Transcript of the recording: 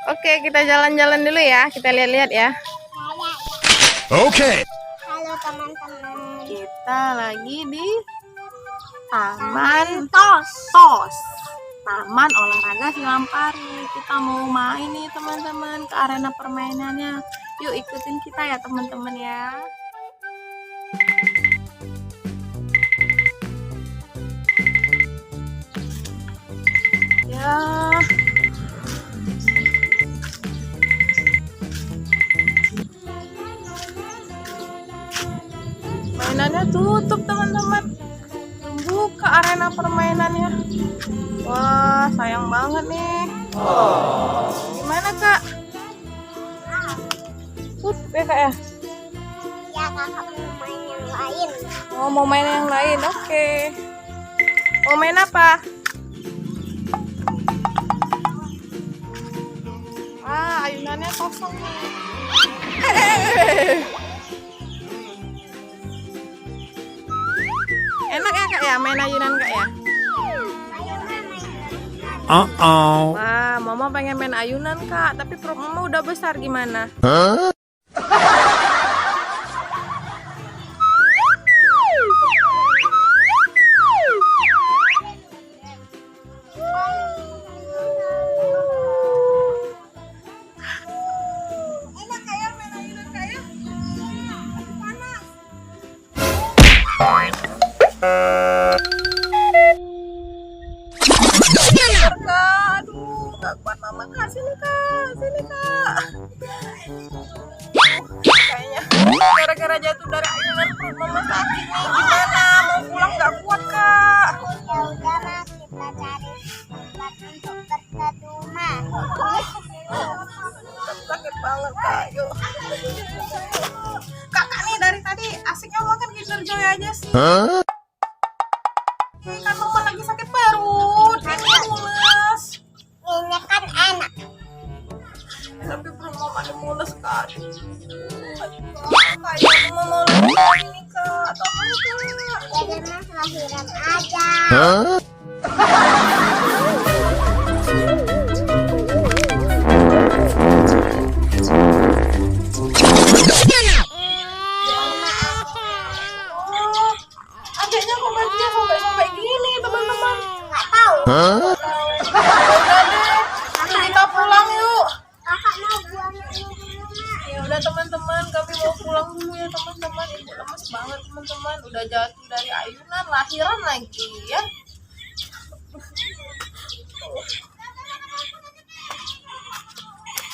Oke, kita jalan-jalan dulu ya. Kita lihat-lihat ya. Oke. Halo teman-teman. Kita lagi di Taman Tos. Taman Olahraga Silampari. Kita mau main nih teman-teman ke arena permainannya. Yuk ikutin kita ya teman-teman ya. Ya. Mainannya tutup teman-teman. Buka arena permainannya. Wah, sayang banget nih. Gimana kak? Tutup ya kak ya? Ya kakak mau main yang lain. Oh, mau main yang lain, oke. Mau main apa? Ah, ayunannya kosong nih. Enak ya kak ya main ayunan kak ya? Wah, mama pengen main ayunan kak, tapi perut mama udah besar gimana? Enak kayak main ayunan kayak? Panas. Kak, aduh, gak kuat mama kak, sini kak, kayaknya gara-gara jatuh dari ayunan perut mama sakit nih, gimana, mau pulang gak kuat kak? Ya udah mas, kita cari tempat untuk berteduh. Sakit banget kak, yuk. Kakak nih dari tadi asiknya makan Kinder Joy aja sih. Kan mama lagi sakit perut, ini mules. Ini kan enak. Tapi perut mama ini mules kak. Kayak mama mau lahiran ini kak, tolong kak. Jadi mas lahiran aja. Oh, adanya kok bajunya sobek-sobek gini teman-teman. Nggak tahu. Udah deh, kita pulang yuk. Kakak mau buang dulu mas. Ya udah teman-teman, kami mau pulang dulu ya teman-teman. Ibu lemes banget teman-teman, udah jatuh dari ayunan, lahiran lagi ya.